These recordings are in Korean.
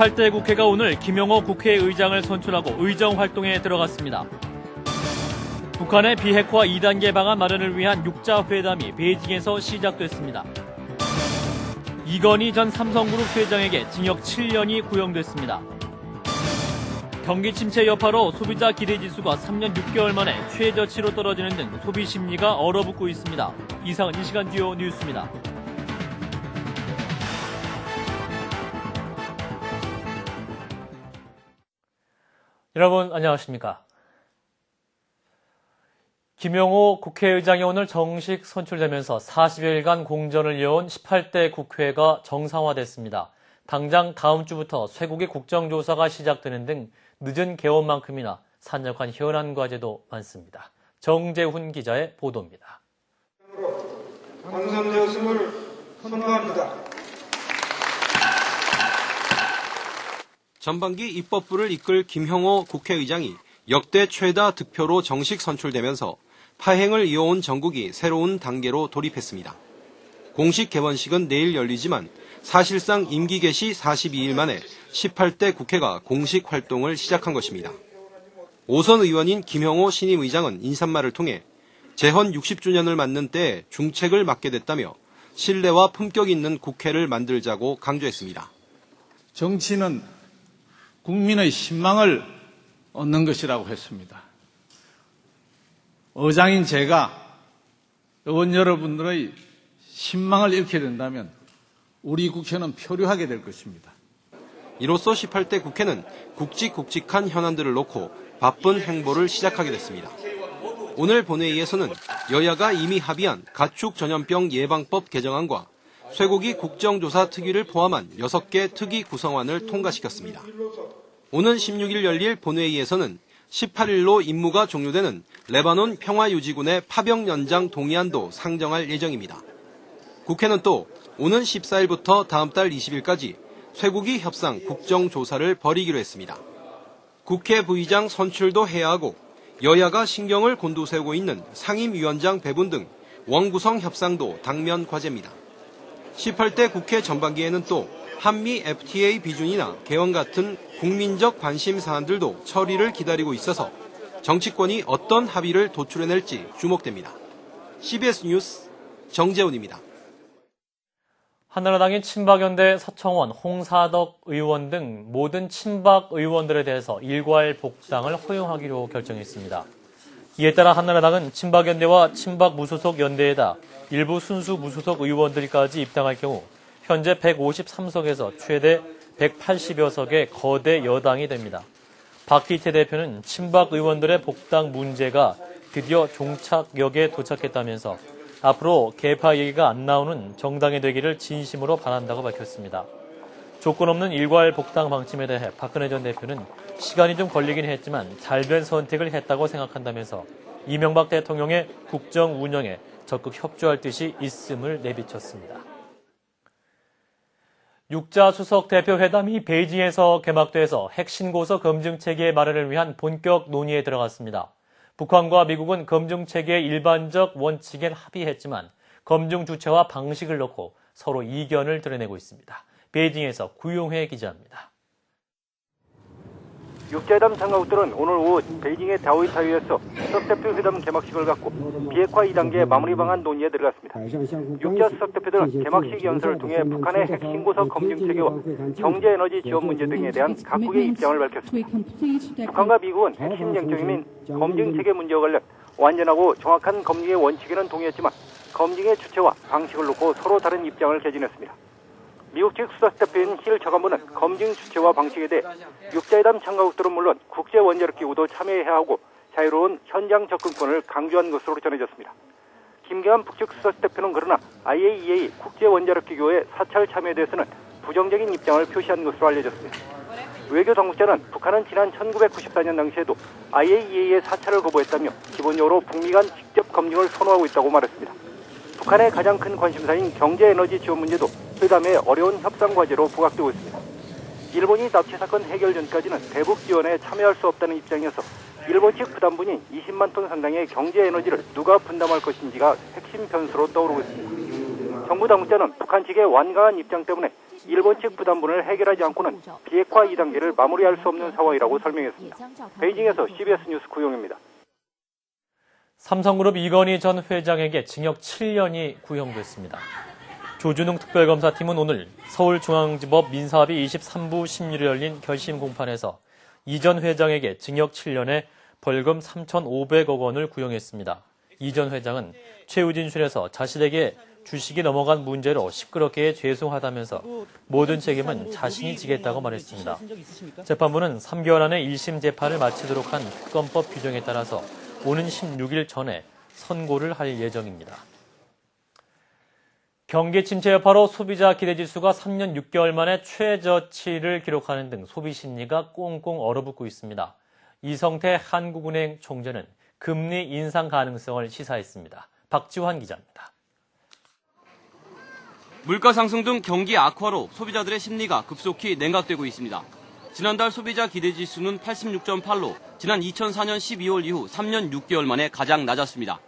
18대 국회가 오늘 김영호 국회의장을 선출하고 의정 활동에 들어갔습니다. 북한의 비핵화 2단계 방안 마련을 위한 6자 회담이 베이징에서 시작됐습니다. 이건희 전 삼성그룹 회장에게 징역 7년이 구형됐습니다. 경기 침체 여파로 소비자 기대지수가 3년 6개월 만에 최저치로 떨어지는 등 소비 심리가 얼어붙고 있습니다. 이상은 이 시간 주요 뉴스입니다. 여러분 안녕하십니까? 김영호 국회의장이 오늘 정식 선출되면서 40여일간 공전을 이어온 18대 국회가 정상화됐습니다. 당장 다음 주부터 쇄국의 국정조사가 시작되는 등 늦은 개원만큼이나 산적한 현안 과제도 많습니다. 정재훈 기자의 보도입니다. 당선되었음을 선포합니다. 전반기 입법부를 이끌 김형호 국회의장이 역대 최다 득표로 정식 선출되면서 파행을 이어온 정국이 새로운 단계로 돌입했습니다. 공식 개원식은 내일 열리지만 사실상 임기 개시 42일 만에 18대 국회가 공식 활동을 시작한 것입니다. 오선 의원인 김형호 신임 의장은 인사말을 통해 재헌 60주년을 맞는 때에 중책을 맡게 됐다며 신뢰와 품격 있는 국회를 만들자고 강조했습니다. 정치는 국민의 신망을 얻는 것이라고 했습니다. 의장인 제가 의원 여러분들의 신망을 잃게 된다면 우리 국회는 표류하게 될 것입니다. 이로써 18대 국회는 굵직굵직한 현안들을 놓고 바쁜 행보를 시작하게 됐습니다. 오늘 본회의에서는 여야가 이미 합의한 가축 전염병 예방법 개정안과 쇄국이 국정조사 특위를 포함한 6개 특위 구성안을 통과시켰습니다. 오는 16일 열릴 본회의에서는 18일로 임무가 종료되는 레바논 평화유지군의 파병 연장 동의안도 상정할 예정입니다. 국회는 또 오는 14일부터 다음 달 20일까지 쇄국이 협상 국정조사를 벌이기로 했습니다. 국회 부의장 선출도 해야 하고 여야가 신경을 곤두세우고 있는 상임위원장 배분 등 원구성 협상도 당면 과제입니다. 18대 국회 전반기에는 또 한미 FTA 비준이나 개헌 같은 국민적 관심 사안들도 처리를 기다리고 있어서 정치권이 어떤 합의를 도출해낼지 주목됩니다. CBS 뉴스 정재훈입니다. 한나라당이 친박연대 서청원, 홍사덕 의원 등 모든 친박 의원들에 대해서 일괄 복당을 허용하기로 결정했습니다. 이에 따라 한나라당은 친박연대와 친박 무소속 연대에다 일부 순수 무소속 의원들까지 입당할 경우 현재 153석에서 최대 180여 석의 거대 여당이 됩니다. 박기태 대표는 친박 의원들의 복당 문제가 드디어 종착역에 도착했다면서 앞으로 개파 얘기가 안 나오는 정당이 되기를 진심으로 바란다고 밝혔습니다. 조건 없는 일괄 복당 방침에 대해 박근혜 전 대표는 시간이 좀 걸리긴 했지만 잘된 선택을 했다고 생각한다면서 이명박 대통령의 국정 운영에 적극 협조할 뜻이 있음을 내비쳤습니다. 6자 수석 대표 회담이 베이징에서 개막돼서 핵신고서 검증체계 마련을 위한 본격 논의에 들어갔습니다. 북한과 미국은 검증체계의 일반적 원칙에 합의했지만 검증 주체와 방식을 놓고 서로 이견을 드러내고 있습니다. 베이징에서 구용회 기자입니다. 6자회담 참가국들은 오늘 오후 베이징의 다오이타이에서 수석대표 회담 개막식을 갖고 비핵화 2단계 마무리 방안 논의에 들어갔습니다. 6자 수석대표들은 개막식 연설을 통해 북한의 핵신고서 검증체계와 경제에너지 지원 문제 등에 대한 각국의 입장을 밝혔습니다. 북한과 미국은 핵심 쟁점인 검증체계 문제와 관련 완전하고 정확한 검증의 원칙에는 동의했지만 검증의 주체와 방식을 놓고 서로 다른 입장을 개진했습니다. 미국 측 수석대표인 힐 차관보는 검증 주체와 방식에 대해 6자회담 참가국들은 물론 국제원자력기구도 참여해야 하고 자유로운 현장 접근권을 강조한 것으로 전해졌습니다. 김경환 북측 수석대표는 그러나 IAEA 국제원자력기구의 사찰 참여에 대해서는 부정적인 입장을 표시한 것으로 알려졌습니다. 외교 당국자는 북한은 지난 1994년 당시에도 IAEA의 사찰을 거부했다며 기본적으로 북미 간 직접 검증을 선호하고 있다고 말했습니다. 북한의 가장 큰 관심사인 경제에너지 지원 문제도 회담의 어려운 협상 과제로 부각되고 있습니다. 일본이 납치 사건 해결 전까지는 대북 지원에 참여할 수 없다는 입장이어서 일본 측 부담분인 20만 톤 상당의 경제에너지를 누가 분담할 것인지가 핵심 변수로 떠오르고 있습니다. 정부 당국자는 북한 측의 완강한 입장 때문에 일본 측 부담분을 해결하지 않고는 비핵화 2단계를 마무리할 수 없는 상황이라고 설명했습니다. 베이징에서 CBS 뉴스 구용입니다. 삼성그룹 이건희 전 회장에게 징역 7년이 구형됐습니다. 조준웅 특별검사팀은 오늘 서울중앙지법 민사합의 23부 심리를 열린 결심 공판에서 이 전 회장에게 징역 7년에 벌금 3,500억 원을 구형했습니다. 이 전 회장은 최후 진술에서 자신에게 주식이 넘어간 문제로 시끄럽게 죄송하다면서 모든 책임은 자신이 지겠다고 말했습니다. 재판부는 3개월 안에 1심 재판을 마치도록 한 특검법 규정에 따라서 오는 16일 전에 선고를 할 예정입니다. 경기 침체 여파로 소비자 기대지수가 3년 6개월 만에 최저치를 기록하는 등 소비 심리가 꽁꽁 얼어붙고 있습니다. 이성태 한국은행 총재는 금리 인상 가능성을 시사했습니다. 박지환 기자입니다. 물가 상승 등 경기 악화로 소비자들의 심리가 급속히 냉각되고 있습니다. 지난달 소비자 기대지수는 86.8로 지난 2004년 12월 이후 3년 6개월 만에 가장 낮았습니다.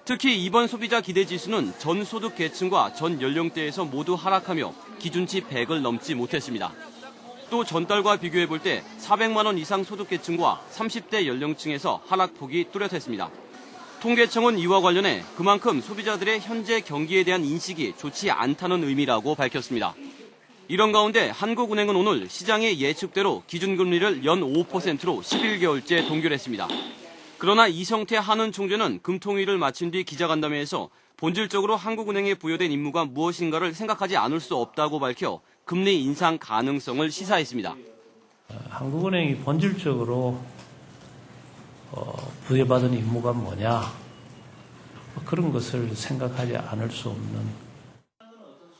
특히 이번 소비자 기대지수는 전 소득 계층과 전 연령대에서 모두 하락하며 기준치 100을 넘지 못했습니다. 또 전달과 비교해볼 때 400만 원 이상 소득 계층과 30대 연령층에서 하락폭이 뚜렷했습니다. 통계청은 이와 관련해 그만큼 소비자들의 현재 경기에 대한 인식이 좋지 않다는 의미라고 밝혔습니다. 이런 가운데 한국은행은 오늘 시장의 예측대로 기준금리를 연 5%로 11개월째 동결했습니다. 그러나 이성태 한은 총재는 금통위를 마친 뒤 기자간담회에서 본질적으로 한국은행에 부여된 임무가 무엇인가를 생각하지 않을 수 없다고 밝혀 금리 인상 가능성을 시사했습니다. 한국은행이 본질적으로 부여받은 임무가 뭐냐, 그런 것을 생각하지 않을 수 없는.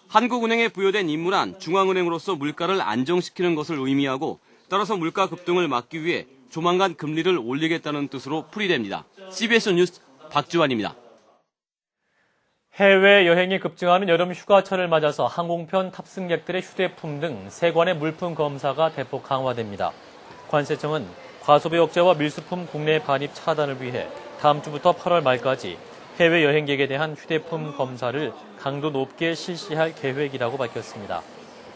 한국은행에 부여된 임무란 중앙은행으로서 물가를 안정시키는 것을 의미하고 따라서 물가 급등을 막기 위해 조만간 금리를 올리겠다는 뜻으로 풀이됩니다. CBS 뉴스 박지환입니다. 해외여행이 급증하는 여름 휴가철을 맞아서 항공편 탑승객들의 휴대폰 등 세관의 물품 검사가 대폭 강화됩니다. 관세청은 과소비 억제와 밀수품 국내 반입 차단을 위해 다음 주부터 8월 말까지 해외여행객에 대한 휴대폰 검사를 강도 높게 실시할 계획이라고 밝혔습니다.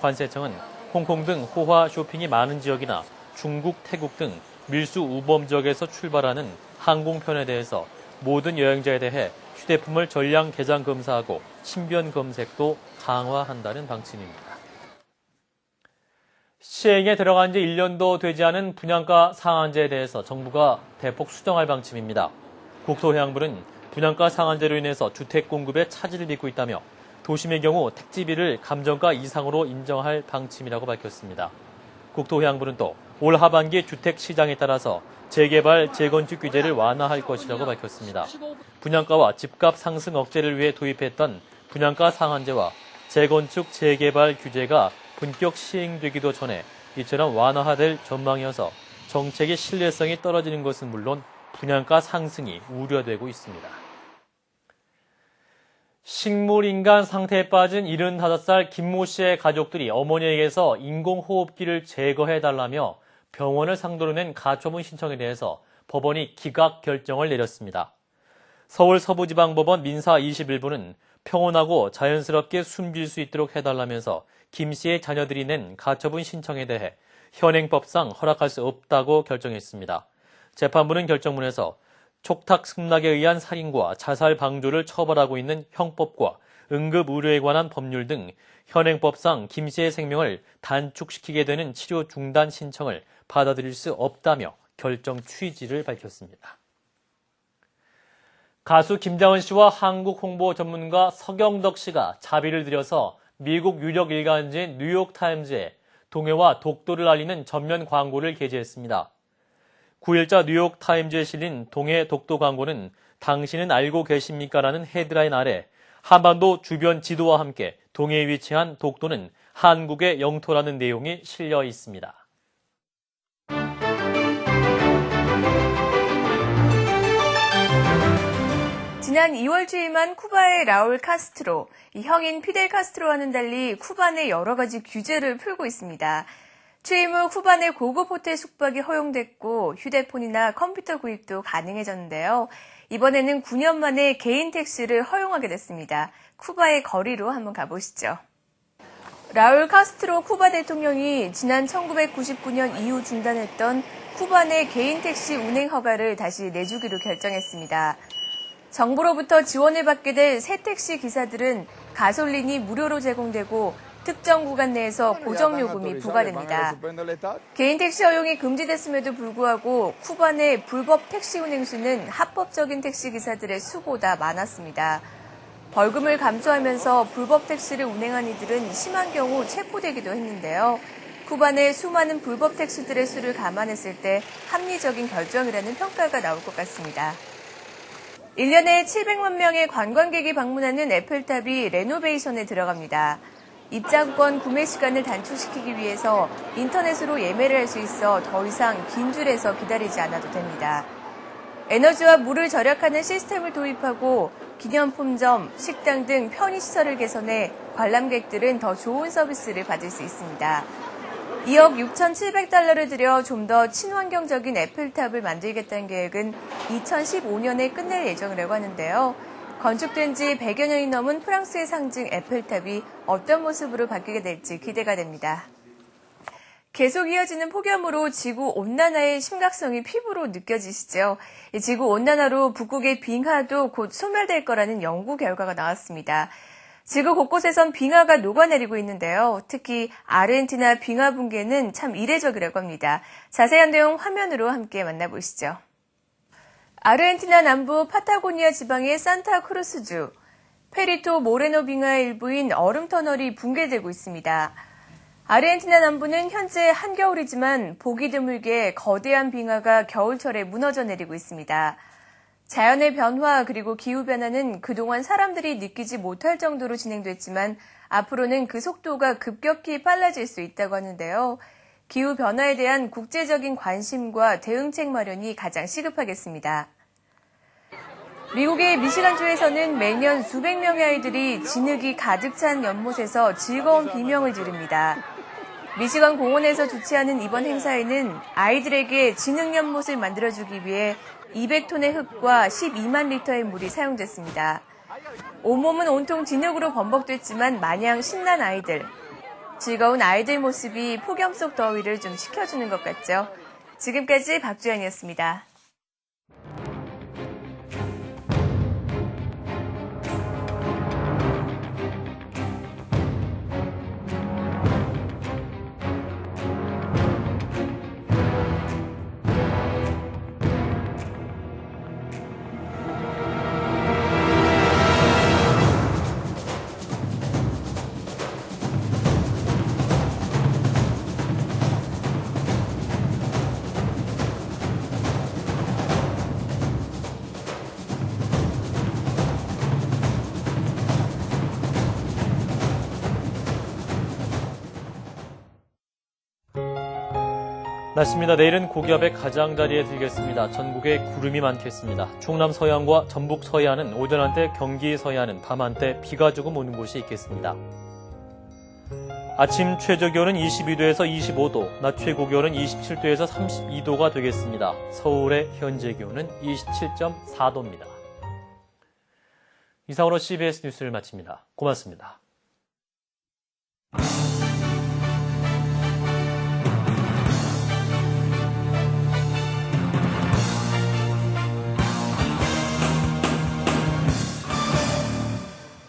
관세청은 홍콩 등 호화 쇼핑이 많은 지역이나 중국, 태국 등 밀수 우범 지역에서 출발하는 항공편에 대해서 모든 여행자에 대해 휴대폰을 전량 개장 검사하고 신변 검색도 강화한다는 방침입니다. 시행에 들어간 지 1년도 되지 않은 분양가 상한제에 대해서 정부가 대폭 수정할 방침입니다. 국토해양부는 분양가 상한제로 인해서 주택 공급에 차질을 빚고 있다며 도심의 경우 택지비를 감정가 이상으로 인정할 방침이라고 밝혔습니다. 국토해양부는 또 올 하반기 주택 시장에 따라서 재개발, 재건축 규제를 완화할 것이라고 밝혔습니다. 분양가와 집값 상승 억제를 위해 도입했던 분양가 상한제와 재건축, 재개발 규제가 본격 시행되기도 전에 이처럼 완화될 전망이어서 정책의 신뢰성이 떨어지는 것은 물론 분양가 상승이 우려되고 있습니다. 식물인간 상태에 빠진 75살 김모 씨의 가족들이 어머니에게서 인공호흡기를 제거해달라며 병원을 상대로 낸 가처분 신청에 대해서 법원이 기각 결정을 내렸습니다. 서울 서부지방법원 민사 21부는 평온하고 자연스럽게 숨길 수 있도록 해달라면서 김 씨의 자녀들이 낸 가처분 신청에 대해 현행법상 허락할 수 없다고 결정했습니다. 재판부는 결정문에서 촉탁 승낙에 의한 살인과 자살 방조를 처벌하고 있는 형법과 응급의료에 관한 법률 등 현행법상 김 씨의 생명을 단축시키게 되는 치료 중단 신청을 받아들일 수 없다며 결정 취지를 밝혔습니다. 가수 김장은 씨와 한국 홍보 전문가 서경덕 씨가 자비를 들여서 미국 유력 일간지인 뉴욕타임즈에 동해와 독도를 알리는 전면 광고를 게재했습니다. 9일자 뉴욕타임즈에 실린 동해 독도 광고는 당신은 알고 계십니까? 라는 헤드라인 아래 한반도 주변 지도와 함께 동해에 위치한 독도는 한국의 영토라는 내용이 실려 있습니다. 지난 2월 취임한 쿠바의 라울 카스트로, 이 형인 피델 카스트로와는 달리 쿠바 내 여러 가지 규제를 풀고 있습니다. 취임 후 쿠바 내 고급 호텔 숙박이 허용됐고 휴대폰이나 컴퓨터 구입도 가능해졌는데요. 이번에는 9년 만에 개인 택시를 허용하게 됐습니다. 쿠바의 거리로 한번 가보시죠. 라울 카스트로 쿠바 대통령이 지난 1999년 이후 중단했던 쿠바 내 개인 택시 운행 허가를 다시 내주기로 결정했습니다. 정부로부터 지원을 받게 될 새 택시 기사들은 가솔린이 무료로 제공되고 특정 구간 내에서 고정 요금이 부과됩니다. 개인 택시 허용이 금지됐음에도 불구하고 쿠바 내 불법 택시 운행 수는 합법적인 택시 기사들의 수보다 많았습니다. 벌금을 감수하면서 불법 택시를 운행한 이들은 심한 경우 체포되기도 했는데요. 쿠바 내 수많은 불법 택시들의 수를 감안했을 때 합리적인 결정이라는 평가가 나올 것 같습니다. 1년에 700만 명의 관광객이 방문하는 에펠탑이 레노베이션에 들어갑니다. 입장권 구매 시간을 단축시키기 위해서 인터넷으로 예매를 할 수 있어 더 이상 긴 줄에서 기다리지 않아도 됩니다. 에너지와 물을 절약하는 시스템을 도입하고 기념품점, 식당 등 편의시설을 개선해 관람객들은 더 좋은 서비스를 받을 수 있습니다. 2억 6,700달러를 들여 좀 더 친환경적인 에펠탑을 만들겠다는 계획은 2015년에 끝낼 예정이라고 하는데요. 건축된 지 100여 년이 넘은 프랑스의 상징 에펠탑이 어떤 모습으로 바뀌게 될지 기대가 됩니다. 계속 이어지는 폭염으로 지구온난화의 심각성이 피부로 느껴지시죠? 지구온난화로 북극의 빙하도 곧 소멸될 거라는 연구 결과가 나왔습니다. 지구 곳곳에선 빙하가 녹아내리고 있는데요. 특히 아르헨티나 빙하 붕괴는 참 이례적이라고 합니다. 자세한 내용 화면으로 함께 만나보시죠. 아르헨티나 남부 파타고니아 지방의 산타크루스주, 페리토 모레노 빙하의 일부인 얼음 터널이 붕괴되고 있습니다. 아르헨티나 남부는 현재 한겨울이지만 보기 드물게 거대한 빙하가 겨울철에 무너져 내리고 있습니다. 자연의 변화 그리고 기후변화는 그동안 사람들이 느끼지 못할 정도로 진행됐지만 앞으로는 그 속도가 급격히 빨라질 수 있다고 하는데요. 기후변화에 대한 국제적인 관심과 대응책 마련이 가장 시급하겠습니다. 미국의 미시간주에서는 매년 수백 명의 아이들이 진흙이 가득 찬 연못에서 즐거운 비명을 지릅니다. 미시간 공원에서 주최하는 이번 행사에는 아이들에게 진흙 연못을 만들어주기 위해 200톤의 흙과 12만 리터의 물이 사용됐습니다. 온몸은 온통 진흙으로 범벅됐지만 마냥 신난 아이들. 즐거운 아이들 모습이 폭염 속 더위를 좀 식혀주는 것 같죠. 지금까지 박주연이었습니다. 날씨입니다. 내일은 고기압의 가장자리에 들겠습니다. 전국에 구름이 많겠습니다. 충남 서해안과 전북 서해안은 오전 한때, 경기 서해안은 밤 한때 비가 조금 오는 곳이 있겠습니다. 아침 최저기온은 22도에서 25도, 낮 최고기온은 27도에서 32도가 되겠습니다. 서울의 현재 기온은 27.4도입니다. 이상으로 CBS 뉴스를 마칩니다. 고맙습니다.